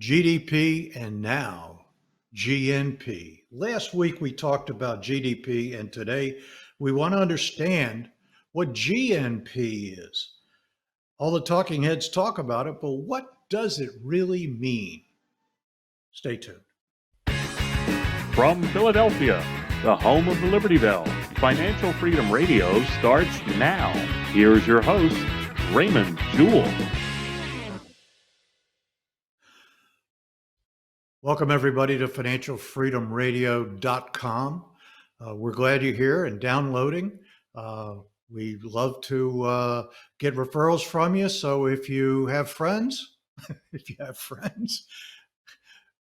GDP and now GNP. Last week we talked about GDP, and today we want to understand what GNP is. All the talking heads talk about it, but what does it really mean? Stay tuned. From Philadelphia, the home of the Liberty Bell, Financial Freedom Radio starts now. Here's your host, Raymond Jewell. Welcome, everybody, to financialfreedomradio.com. We're glad you're here and downloading. We love to get referrals from you. So if you have friends,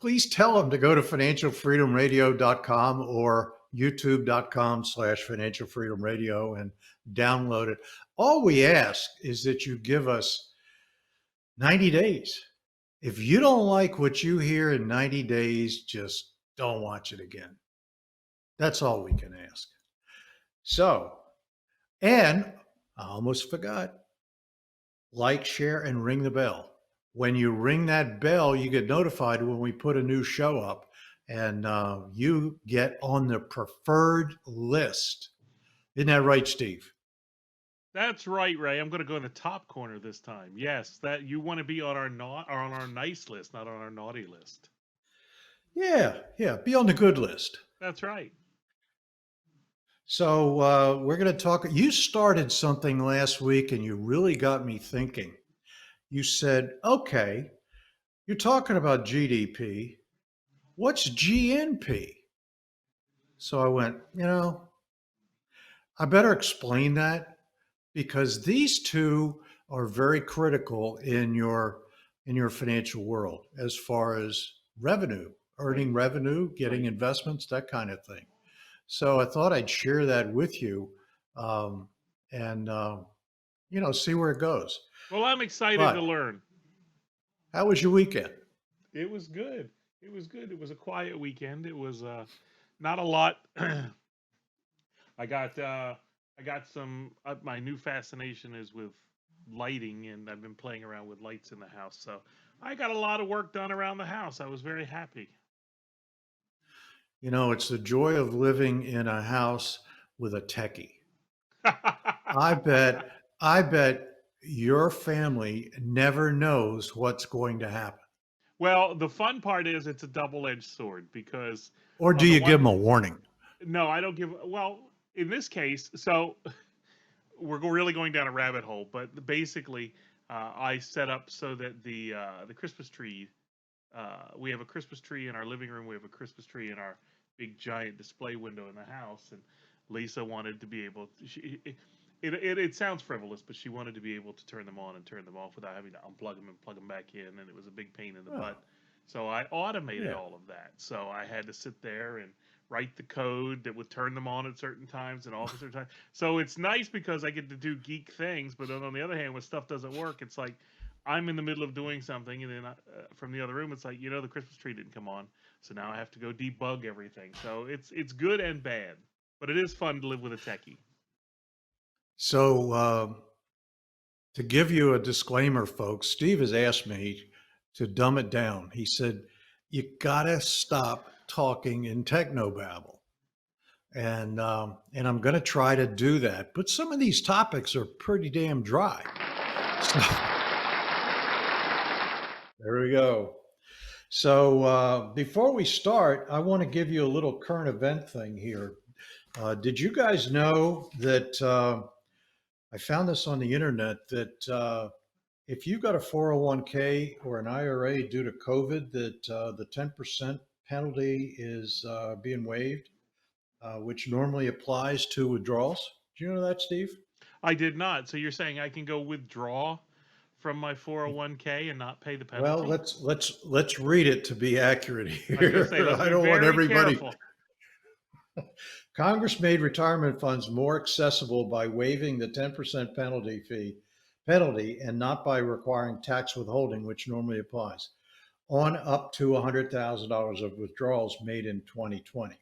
please tell them to go to financialfreedomradio.com or youtube.com/financialfreedomradio and download it. All we ask is that you give us 90 days. If you don't like what you hear in 90 days, just don't watch it again. That's all we can ask. So, and I almost forgot, like, share, and ring the bell. When you ring that bell, you get notified when we put a new show up, and you get on the preferred list. Isn't that right, Steve? That's right, Ray. I'm going to go in the top corner this time. Yes, that you want to be on our nice list, not on our naughty list. Yeah, be on the good list. That's right. So we're going to talk. You started something last week, and you really got me thinking. You said, "Okay, you're talking about GDP. What's GNP?" So I went, I better explain that, because these two are very critical in your financial world as far as revenue, earning revenue, getting investments, that kind of thing. So I thought I'd share that with you, and see where it goes. Well, I'm excited to learn. How was your weekend? It was good. It was good. It was a quiet weekend. It was not a lot. I got some. My new fascination is with lighting, and I've been playing around with lights in the house. So I got a lot of work done around the house. I was very happy. It's the joy of living in a house with a techie. I bet your family never knows what's going to happen. Well, the fun part is it's a double-edged sword, because... Or do you give them a warning? No, I don't give... Well, in this case, so we're really going down a rabbit hole, but basically I set up so that the Christmas tree, we have a Christmas tree in our living room, we have a Christmas tree in our big giant display window in the house, and Lisa wanted to be able to, it sounds frivolous, but she wanted to be able to turn them on and turn them off without having to unplug them and plug them back in, and it was a big pain in the butt. So I automated all of that. So I had to sit there and write the code that would turn them on at certain times and off at certain times. So it's nice because I get to do geek things, but then on the other hand, when stuff doesn't work, it's like I'm in the middle of doing something, and then from the other room, it's like, the Christmas tree didn't come on, so now I have to go debug everything. So it's good and bad, but it is fun to live with a techie. So to give you a disclaimer, folks, Steve has asked me to dumb it down. He said, you gotta stop talking in technobabble. And I'm going to try to do that. But some of these topics are pretty damn dry. So, there we go. So before we start, I want to give you a little current event thing here. Did you guys know that I found this on the internet, that if you got a 401k or an IRA due to COVID, that the 10% penalty is being waived, which normally applies to withdrawals. Do you know that, Steve? I did not. So you're saying I can go withdraw from my 401k and not pay the penalty? Well, let's read it to be accurate here. I don't want everybody. Careful. Congress made retirement funds more accessible by waiving the 10% penalty and not by requiring tax withholding, which normally applies, on up to $100,000 of withdrawals made in 2020.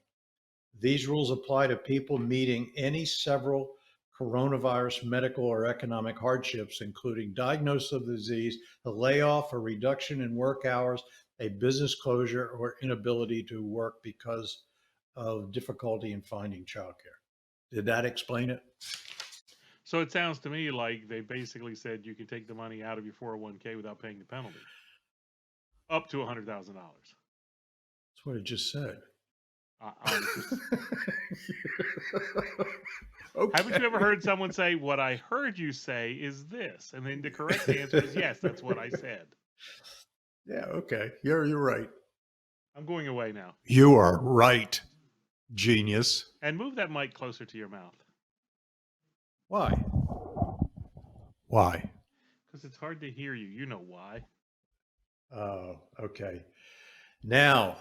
These rules apply to people meeting any several coronavirus medical or economic hardships, including diagnosis of the disease, a layoff, a reduction in work hours, a business closure, or inability to work because of difficulty in finding childcare. Did that explain it? So it sounds to me like they basically said you could take the money out of your 401k without paying the penalty, up to $100,000. That's what it just said. Haven't you ever heard someone say, "What I heard you say is this," and then the correct answer is yes, that's what I said. Yeah, okay. You're right. I'm going away now. You are right, genius. And move that mic closer to your mouth. Why? Why? Because it's hard to hear you. You know why. Oh, okay. Now,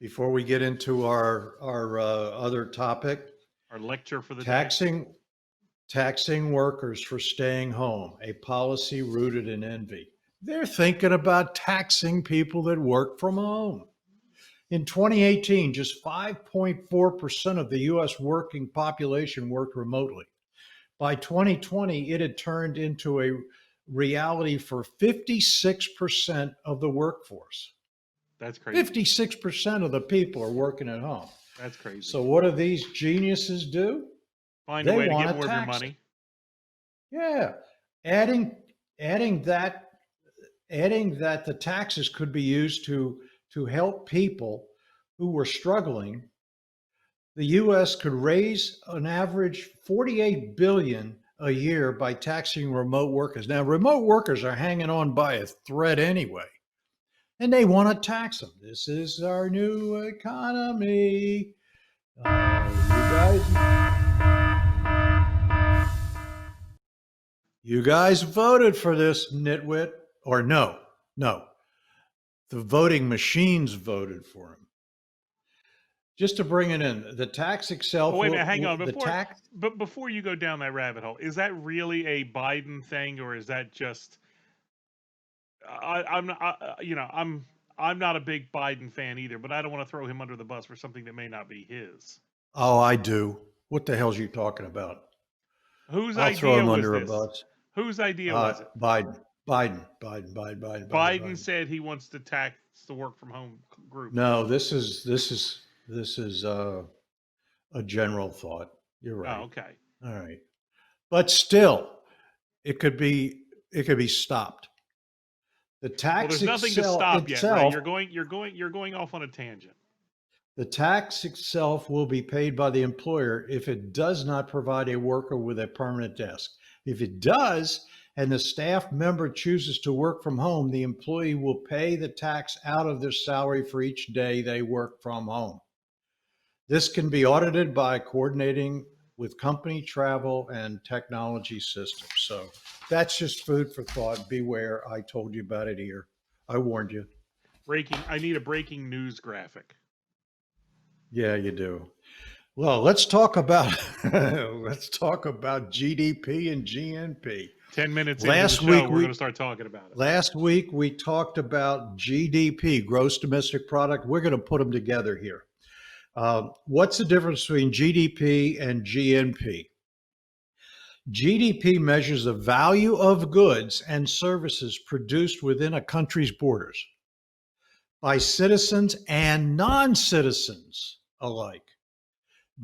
before we get into our other topic, our lecture for the day. Taxing workers for staying home, a policy rooted in envy. They're thinking about taxing people that work from home. In 2018, just 5.4% of the U.S. working population worked remotely. By 2020, it had turned into a reality for 56% of the workforce. That's crazy. 56% of the people are working at home. That's crazy. So what do these geniuses do? Find a way to get more of your money. Yeah. Adding that the taxes could be used to help people who were struggling. The U.S. could raise an average $48 billion a year by taxing remote workers. Now, remote workers are hanging on by a thread anyway, and they want to tax them. This is our new economy. You guys voted for this, nitwit. Or no. The voting machines voted for him. Just to bring it in, the tax itself. Oh, wait a minute, hang on. Before you go down that rabbit hole, is that really a Biden thing, or is that just? I'm not a big Biden fan either, but I don't want to throw him under the bus for something that may not be his. Oh, I do. What the hell's you talking about? Whose I'll idea throw him was under this? a bus. Whose idea was it? Biden. Biden said he wants to tax the work from home group. No, this is a general thought. You're right. Oh, okay. All right. But still, it could be stopped. The tax there's nothing to stop yet, right? You're going off on a tangent. The tax itself will be paid by the employer if it does not provide a worker with a permanent desk. If it does, and the staff member chooses to work from home, the employee will pay the tax out of their salary for each day they work from home. This can be audited by coordinating with company travel and technology systems. So that's just food for thought. Beware. I told you about it here. I warned you. I need a breaking news graphic. Yeah, you do. Well, let's talk about GDP and GNP. 10 minutes into the show, we're going to start talking about it. Last week, we talked about GDP, gross domestic product. We're going to put them together here. What's the difference between GDP and GNP? GDP measures the value of goods and services produced within a country's borders by citizens and non-citizens alike.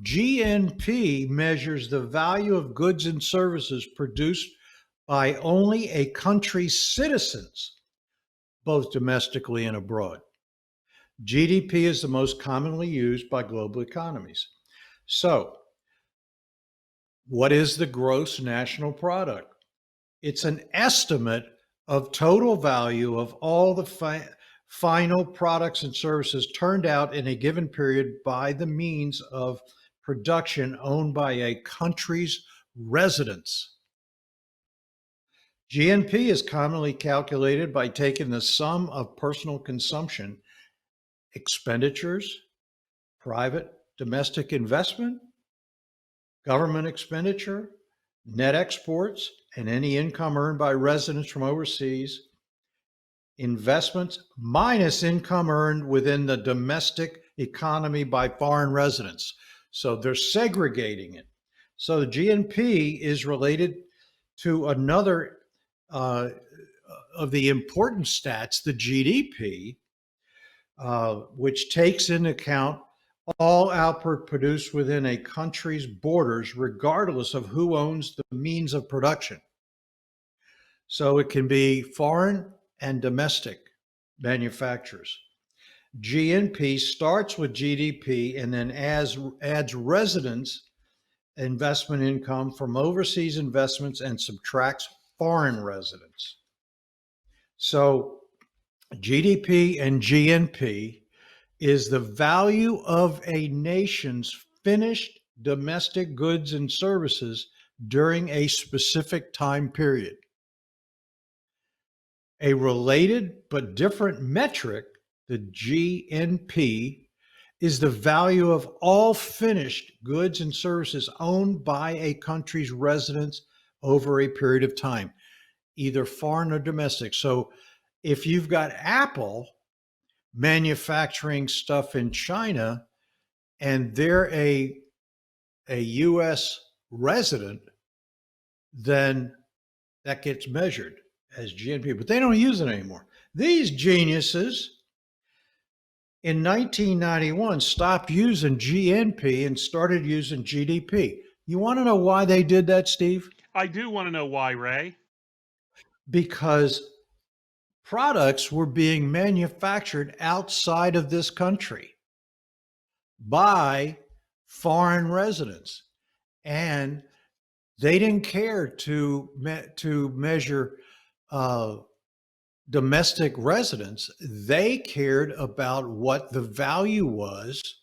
GNP measures the value of goods and services produced by only a country's citizens, both domestically and abroad. GDP is the most commonly used by global economies. So, what is the gross national product? It's an estimate of total value of all the final products and services turned out in a given period by the means of production owned by a country's residents. GNP is commonly calculated by taking the sum of personal consumption, expenditures, private domestic investment, government expenditure, net exports, and any income earned by residents from overseas, investments minus income earned within the domestic economy by foreign residents. So they're segregating it. So the GNP is related to another uh, of the important stats, the GDP, which takes into account all output produced within a country's borders, regardless of who owns the means of production. So it can be foreign and domestic manufacturers. GNP starts with GDP and then adds residence investment income from overseas investments and subtracts foreign residents. So GDP and GNP is the value of a nation's finished domestic goods and services during a specific time period. A related but different metric, the GNP, is the value of all finished goods and services owned by a country's residents over a period of time, either foreign or domestic. So if you've got Apple manufacturing stuff in China and they're a US resident, then that gets measured as GNP, but they don't use it anymore. These geniuses in 1991 stopped using GNP and started using GDP. You want to know why they did that, Steve? I do want to know why, Ray. Because products were being manufactured outside of this country by foreign residents, and they didn't care to measure domestic residents. They cared about what the value was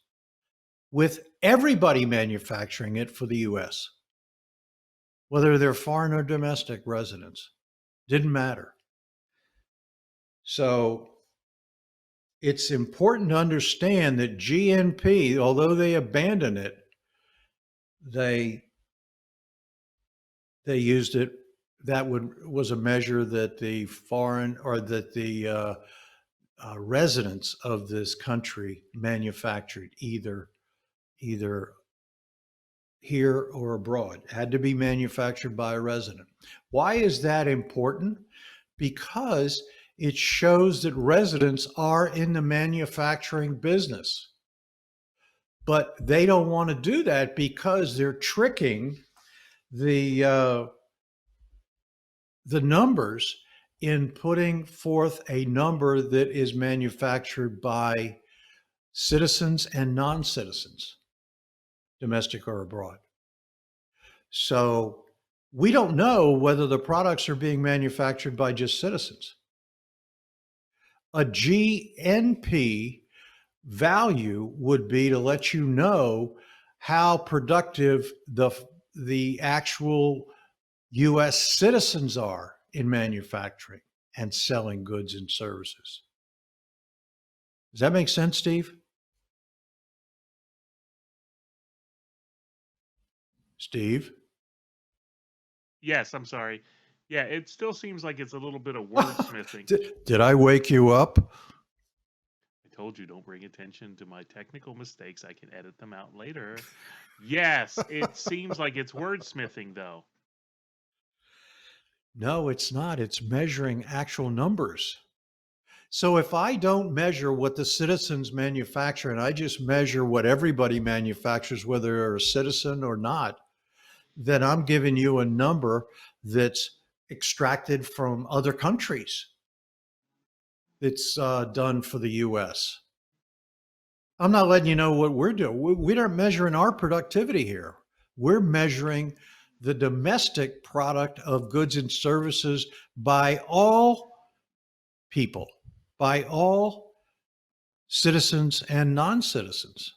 with everybody manufacturing it for the US, whether they're foreign or domestic residents, didn't matter. So it's important to understand that GNP, although they abandoned it, they used it. That was a measure that the foreign or that the residents of this country manufactured either here or abroad. It had to be manufactured by a resident. Why is that important? Because it shows that residents are in the manufacturing business. But they don't want to do that because they're tricking the numbers in putting forth a number that is manufactured by citizens and non-citizens, domestic or abroad. So we don't know whether the products are being manufactured by just citizens. A GNP value would be to let you know how productive the actual US citizens are in manufacturing and selling goods and services. Does that make sense, Steve? Steve? Yes, I'm sorry. Yeah, it still seems like it's a little bit of wordsmithing. Did I wake you up? I told you don't bring attention to my technical mistakes. I can edit them out later. Yes, it seems like it's wordsmithing, though. No, it's not. It's measuring actual numbers. So if I don't measure what the citizens manufacture and I just measure what everybody manufactures, whether they're a citizen or not, then I'm giving you a number that's extracted from other countries. It's done for the US. I'm not letting you know what we're doing. We aren't measuring our productivity here. We're measuring the domestic product of goods and services by all people, by all citizens and non-citizens.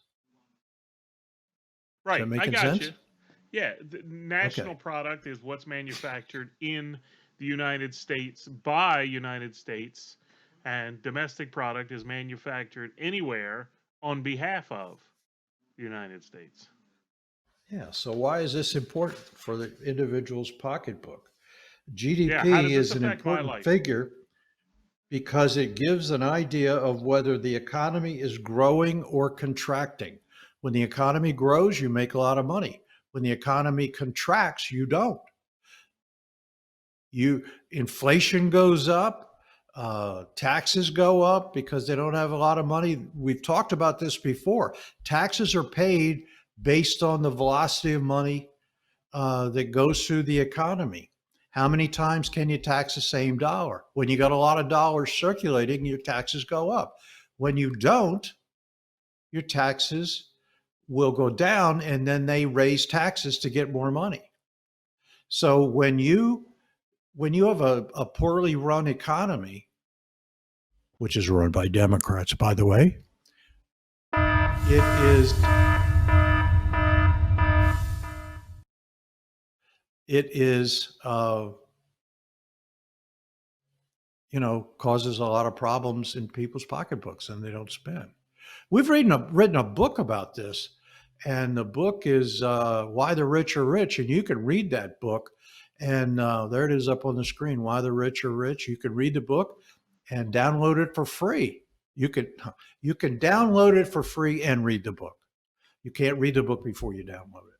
Right, Is that making I got sense? you. Yeah, the national product is what's manufactured in the United States by United States, and domestic product is manufactured anywhere on behalf of the United States. Yeah. So why is this important for the individual's pocketbook? Yeah, how does GDP this is an affect my important life? figure because it gives an idea of whether the economy is growing or contracting. When the economy grows, you make a lot of money. When the economy contracts, you don't. Inflation goes up, taxes go up because they don't have a lot of money. We've talked about this before. Taxes are paid based on the velocity of money that goes through the economy. How many times can you tax the same dollar? When you got a lot of dollars circulating, your taxes go up. When you don't, your taxes will go down, and then they raise taxes to get more money. So when you have a poorly run economy, which is run by Democrats, by the way, it is causes a lot of problems in people's pocketbooks, and they don't spend. We've written a book about this, and the book is Why the Rich Are Rich, and you can read that book. And there it is up on the screen, Why the Rich Are Rich. You can read the book and download it for free. You can download it for free and read the book. You can't read the book before you download it.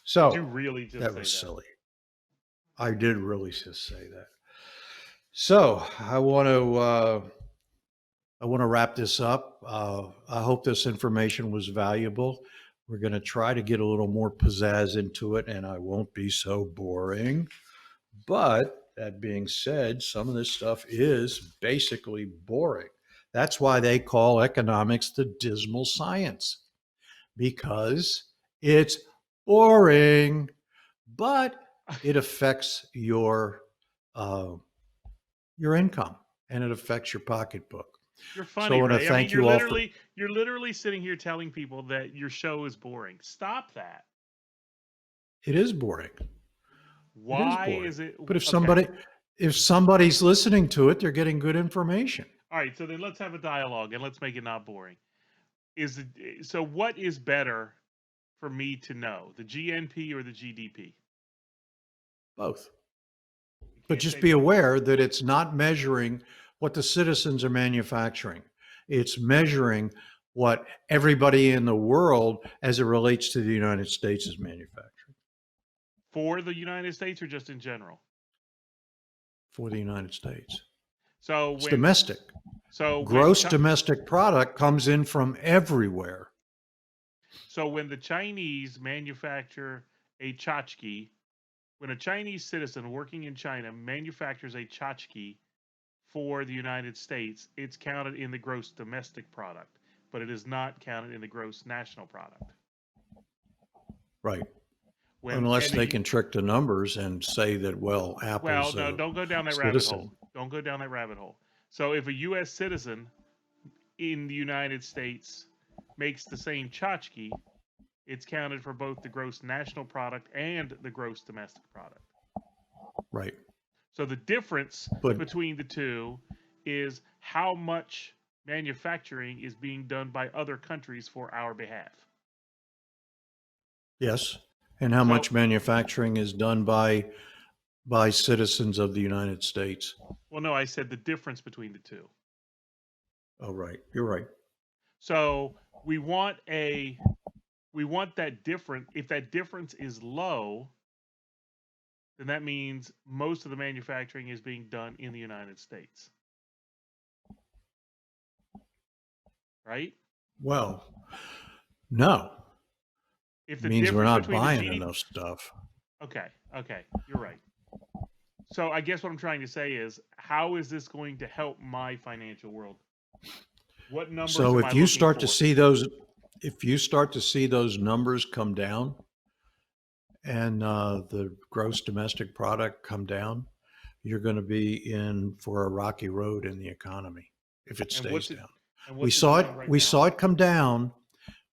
So did you really just that say was that? silly. I did really just say that. So I want to wrap this up. I hope this information was valuable. We're going to try to get a little more pizzazz into it, and I won't be so boring. But that being said, some of this stuff is basically boring. That's why they call economics the dismal science, because it's boring, but it affects your income, and it affects your pocketbook. You're funny, I want to Ray. I mean, thank you all for. you're literally sitting here telling people that your show is boring. Stop that. It is boring. Why is it? But Okay. if somebody's listening to it, they're getting good information. All right, so then let's have a dialogue and let's make it not boring. So what is better for me to know, the GNP or the GDP? Both. You But can't just say be both. aware that it's not measuring what the citizens are manufacturing. It's measuring what everybody in the world, as it relates to the United States, is manufacturing For the United States or just in general? for the United States. So It's domestic. when Gross domestic product comes in from everywhere. So when the Chinese manufacture a tchotchke, when a Chinese citizen working in China manufactures a tchotchke for the United States, it's counted in the gross domestic product, but it is not counted in the gross national product. Right. When Unless they can trick the numbers and say that, well, Apple's no, don't go down that rabbit hole. Don't go down that rabbit hole. So if a U.S. citizen in the United States makes the same tchotchke, it's counted for both the gross national product and the gross domestic product. Right. So the difference between the two is how much manufacturing is being done by other countries for our behalf. Yes. And how much manufacturing is done by citizens of the United States. Well, no, I said the difference between the two. Oh, right. You're right. So we want that difference. If that difference is low, then that means most of the manufacturing is being done in the United States. Right? Well, no. If the means we're not between buying enough stuff. Okay, you're right. So I guess what I'm trying to say is, how is this going to help my financial world? What numbers? So if you start to see those numbers come down, and the gross domestic product come down, you're going to be in for a rocky road in the economy if it stays down. We saw it come down.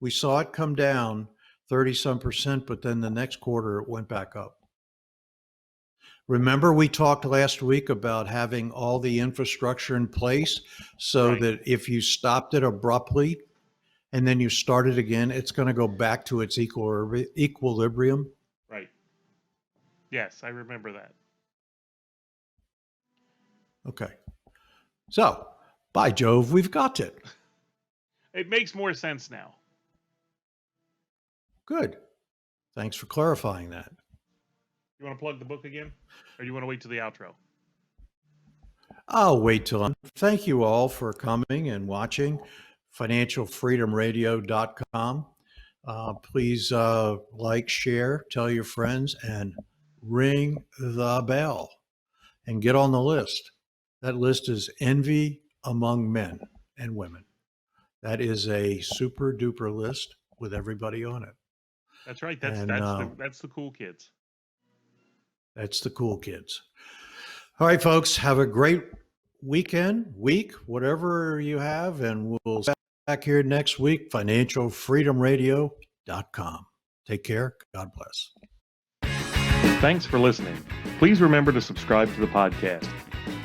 We saw it come down 30-some%, but then the next quarter it went back up. Remember, we talked last week about having all the infrastructure in place so that if you stopped it abruptly and then you started again, it's going to go back to its equilibrium. Right. Yes, I remember that. Okay. So, by Jove, we've got it. It makes more sense now. Good. Thanks for clarifying that. You want to plug the book again, or do you want to wait till the outro? I'll wait till I'm. Thank you all for coming and watching financialfreedomradio.com. Please like, share, tell your friends, and ring the bell and get on the list. That list is Envy Among Men and Women. That is a super duper list with everybody on it. That's right. That's the cool kids. That's the cool kids. All right, folks, have a great week, whatever you have, and we'll see you back here next week, financialfreedomradio.com. Take care. God bless. Thanks for listening. Please remember to subscribe to the podcast.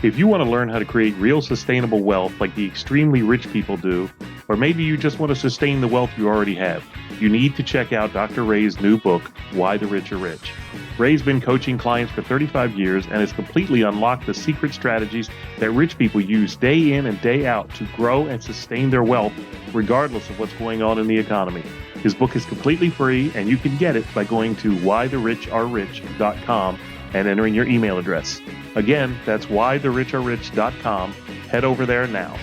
If you want to learn how to create real sustainable wealth like the extremely rich people do, or maybe you just want to sustain the wealth you already have, you need to check out Dr. Ray's new book, Why the Rich Are Rich. Ray's been coaching clients for 35 years and has completely unlocked the secret strategies that rich people use day in and day out to grow and sustain their wealth, regardless of what's going on in the economy. His book is completely free, and you can get it by going to whythericharerich.com and entering your email address. Again, that's whythericharerich.com. Head over there now.